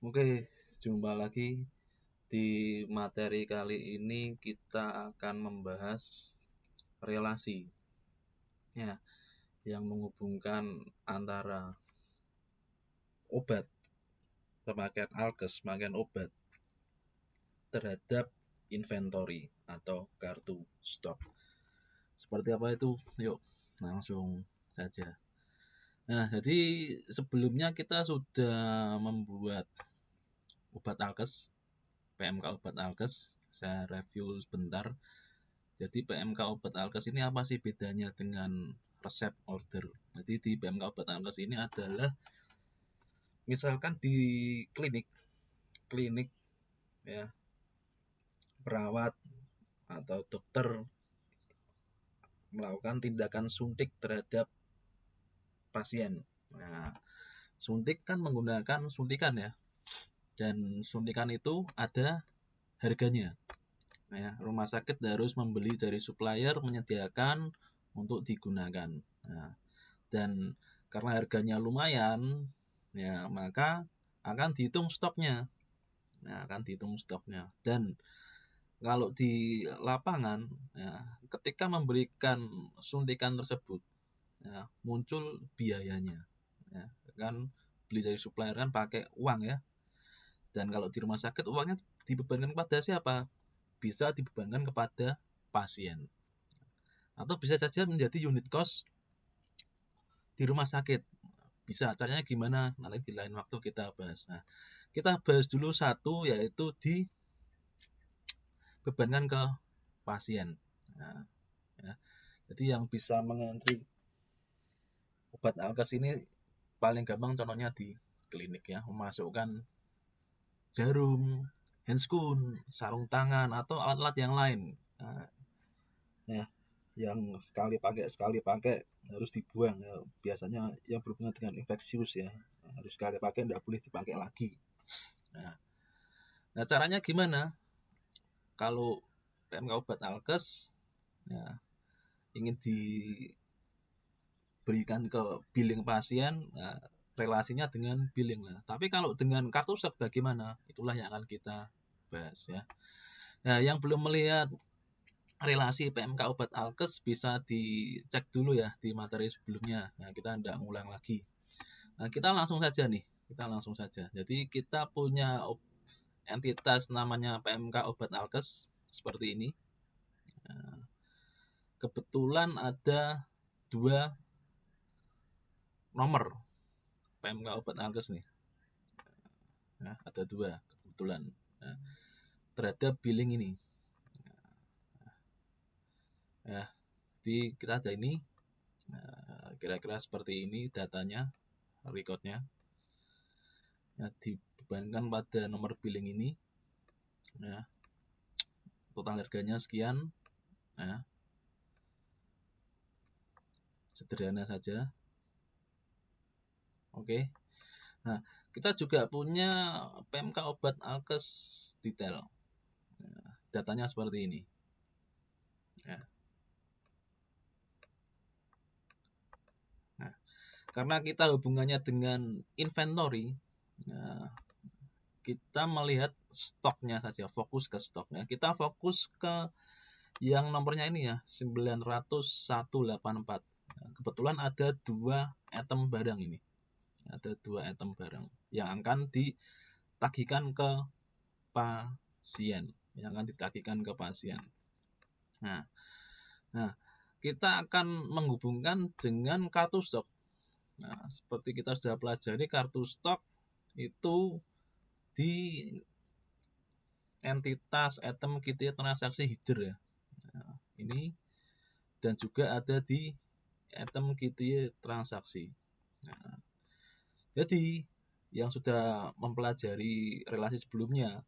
Oke, jumpa lagi di materi kali ini kita akan membahas relasi ya, yang menghubungkan antara obat, pemakaian alkes, pemakaian obat terhadap inventory atau kartu stok. Seperti apa itu? Yuk, langsung saja. Nah, jadi sebelumnya kita sudah membuat obat alkes, PMK obat alkes. Saya review sebentar. Jadi PMK obat alkes ini apa sih bedanya dengan resep order? Jadi di PMK obat alkes ini adalah misalkan di klinik ya, perawat atau dokter melakukan tindakan suntik terhadap pasien. Nah, suntik kan menggunakan suntikan ya. Dan suntikan itu ada harganya. Nah, ya, rumah sakit harus membeli dari supplier menyediakan untuk digunakan. Nah, dan karena harganya lumayan, ya maka akan dihitung stoknya. Nah, akan dihitung stoknya. Dan kalau di lapangan, ya, ketika memberikan suntikan tersebut, ya, muncul biayanya. Ya, kan beli dari supplier kan pakai uang ya. Dan kalau di rumah sakit uangnya dibebankan kepada siapa? Bisa dibebankan kepada pasien. Atau bisa saja menjadi unit cost di rumah sakit. Bisa, caranya gimana? Nanti di lain waktu kita bahas. Nah, kita bahas dulu satu, yaitu dibebankan ke pasien. Nah, ya. Jadi yang bisa mengantri obat alkes ini paling gampang contohnya di klinik ya, memasukkan jarum, handscoon, sarung tangan, atau alat-alat yang lain. Nah, ya, yang sekali pakai harus dibuang ya. Biasanya yang berhubungan dengan infeksius ya, harus sekali pakai, tidak boleh dipakai lagi. Nah, caranya gimana? Kalau PMK obat alkes ya, ingin diberikan ke billing pasien, nah, relasinya dengan billing lah. Tapi kalau dengan kartu stok bagaimana? Itulah yang akan kita bahas ya. Nah, yang belum melihat relasi PMK obat alkes bisa dicek dulu ya di materi sebelumnya. Nah, kita tidak ngulang lagi. Nah, kita langsung saja nih. Kita langsung saja. Jadi kita punya entitas namanya PMK obat alkes seperti ini. Nah, kebetulan ada dua nomor PMK obat alkes nih. Nah, ada dua kebetulan. Nah, terhadap billing ini. Nah, di kita ada ini. Nah, kira-kira seperti ini datanya, recordnya. Nah, dibebankan pada nomor billing ini. Nah, total harganya sekian. Nah, sederhana saja. Oke. Nah, kita juga punya PMK obat alkes detail. Nah, datanya seperti ini. Nah, karena kita hubungannya dengan inventory, nah, kita melihat stoknya saja, fokus ke stoknya. Kita fokus ke yang nomornya ini ya, 90184. Nah, kebetulan ada dua item barang ini. Ada dua item barang yang akan ditagihkan ke pasien. Yang akan ditagihkan ke pasien. Nah, kita akan menghubungkan dengan kartu stok. Nah, seperti kita sudah pelajari, kartu stok itu di entitas item kita transaksi header ya. Nah, ini dan juga ada di item kita transaksi. Nah, jadi yang sudah mempelajari relasi sebelumnya,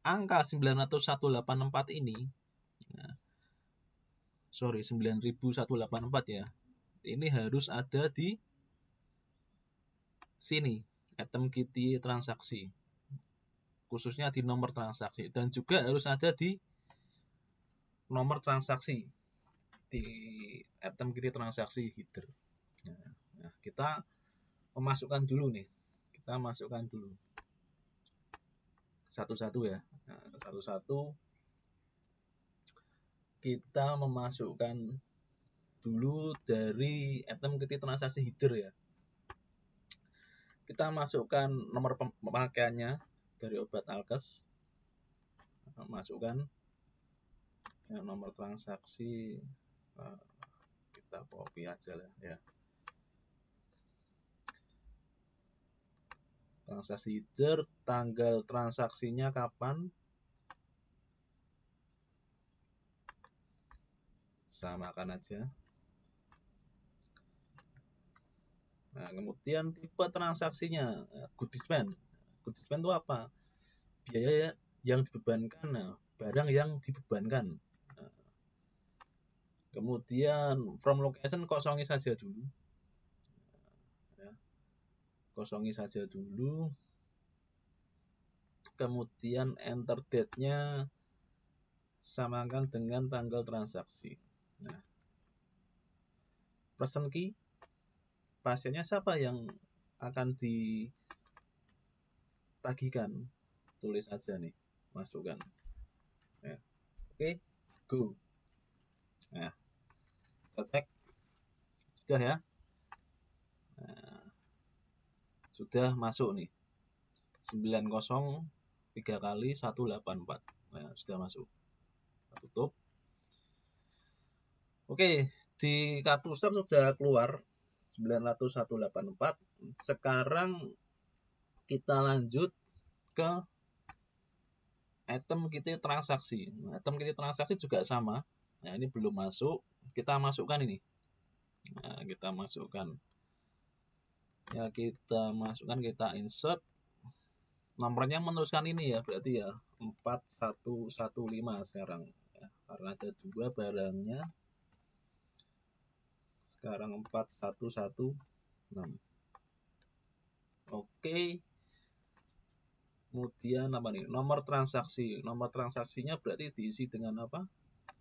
angka 90184 ini, nah, 9184 ya, ini harus ada di sini, item kita transaksi, khususnya di nomor transaksi, dan juga harus ada di nomor transaksi di item kita transaksi header. Nah, kita memasukkan dulu nih, kita masukkan dulu. satu-satu ya. Nah, satu-satu kita memasukkan dulu dari item kita transaksi header ya. Kita masukkan nomor pemakaiannya dari obat alkes. Masukkan ya, nomor transaksi kita copy aja lah ya. Transaksi header, tanggal transaksinya kapan, samakan aja. Nah, kemudian tipe transaksinya, good dispense. Good dispense itu apa? Biaya yang dibebankan, nah, barang yang dibebankan. Nah, kemudian from location kosongi saja dulu. Ya, kosongi saja dulu. Kemudian enter date-nya samakan dengan tanggal transaksi. Nah, person key, pasiennya siapa yang akan ditagihkan, tulis aja nih, masukkan ya. Oke, go. Nah, cek sudah ya. Nah, sudah masuk nih 90 3 kali 184. Nah, sudah masuk. Kita tutup. Oke, di kartu start sudah keluar 90184. Sekarang kita lanjut ke item kita transaksi. Nah, item kita transaksi juga sama. Nah, ini belum masuk. Kita masukkan ini. Nah, kita masukkan. Ya, kita masukkan, kita insert. Nomornya meneruskan ini ya, berarti ya 4115 sekarang. Ya, karena ada 2 barangnya. Sekarang 4116. Oke. Kemudian apa nih? Nomor transaksi. Nomor transaksinya berarti diisi dengan apa?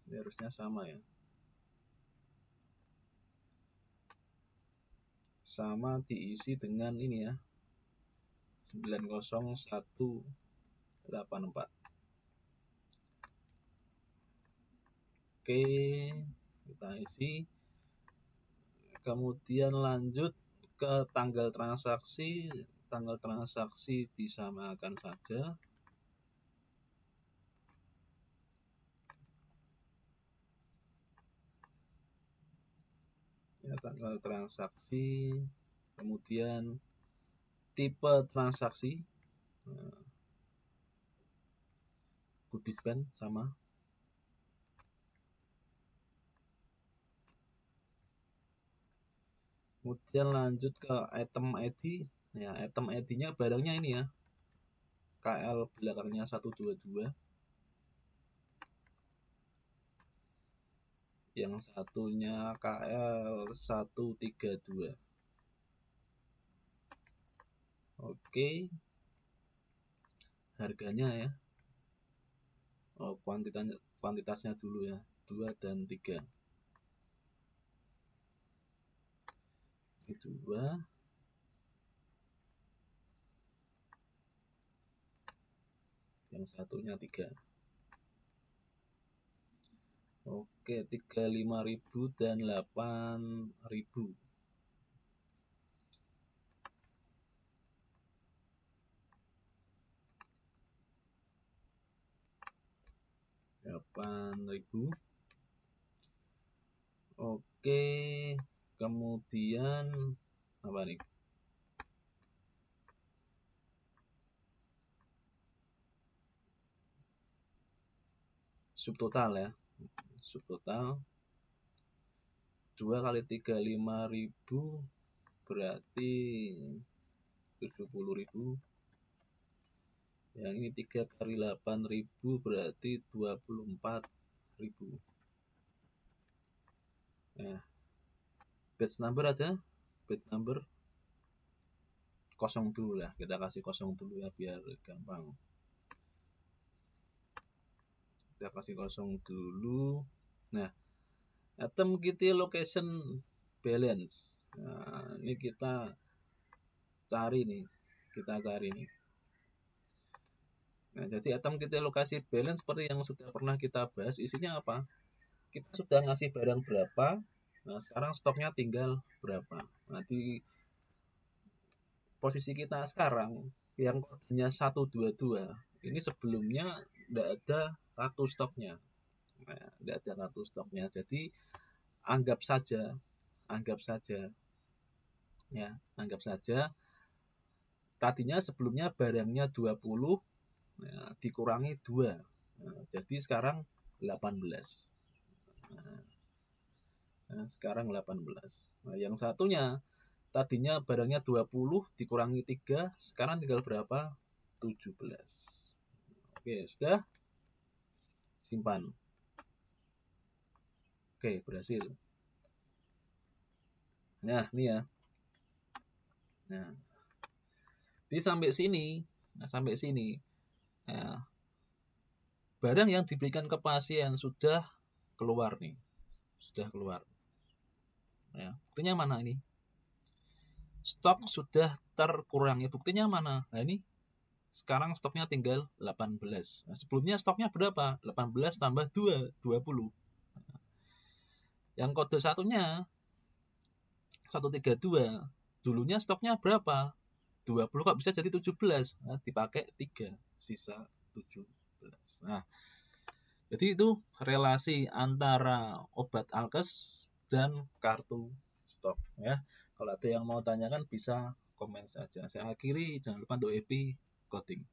Ini harusnya sama ya. Sama diisi dengan ini ya. 90184. Oke, kita isi. Kemudian lanjut ke tanggal transaksi. Tanggal transaksi disamakan saja. Ya, tanggal transaksi. Kemudian tipe transaksi. Good dispense sama. Kemudian lanjut ke item ID. Ya, item ID-nya barangnya ini ya. KL belakangnya 122. Yang satunya KL 132. Oke. Harganya ya. Oh, kuantitasnya dulu ya. 2 dan 3. Ini 2. Yang satunya 3. Oke, 35.000 dan 8.000. Oke, kemudian apa nih? Subtotal ya. Subtotal 2 kali 35.000 berarti 70.000. Yang ini 3 kali 8.000 berarti 24.000. Nah, batch number aja. Batch number 0 dulu lah. Kita kasih 0 dulu ya biar gampang. Kita kasih 0 dulu. Nah, item kita location balance. Nah, ini kita cari nih. Nah, jadi item kita lokasi balance seperti yang sudah pernah kita bahas, isinya apa? Kita sudah ngasih barang berapa, nah sekarang stoknya tinggal berapa. Nah, di posisi kita sekarang yang kodenya 122 ini sebelumnya tidak ada kartu stoknya. Nah, tidak ada kartu stoknya. Jadi anggap saja, anggap saja ya, anggap saja tadinya sebelumnya barangnya 20, nah, dikurangi 2. Nah, jadi sekarang 18. Nah, sekarang 18. Nah, yang satunya tadinya barangnya 20 dikurangi 3, sekarang tinggal berapa? 17. Oke, sudah simpan. Oke, berhasil. Nah, ini ya. Nah, jadi sampai sini, sampai sini. Nah, barang yang diberikan ke pasien sudah keluar nih. Sudah keluar. Ya, buktinya mana ini? Stok sudah terkurangi. Buktinya mana? Nah, ini sekarang stoknya tinggal 18. Nah, sebelumnya stoknya berapa? 18 tambah 2, 20. Yang kode satunya 132. Dulunya stoknya berapa? 20 kok bisa jadi 17. Nah, dipakai 3, sisa 17. Nah, jadi itu relasi antara obat alkes dan kartu stok ya. Kalau ada yang mau tanyakan bisa komen saja. Saya akhiri, jangan lupa untuk EP coding.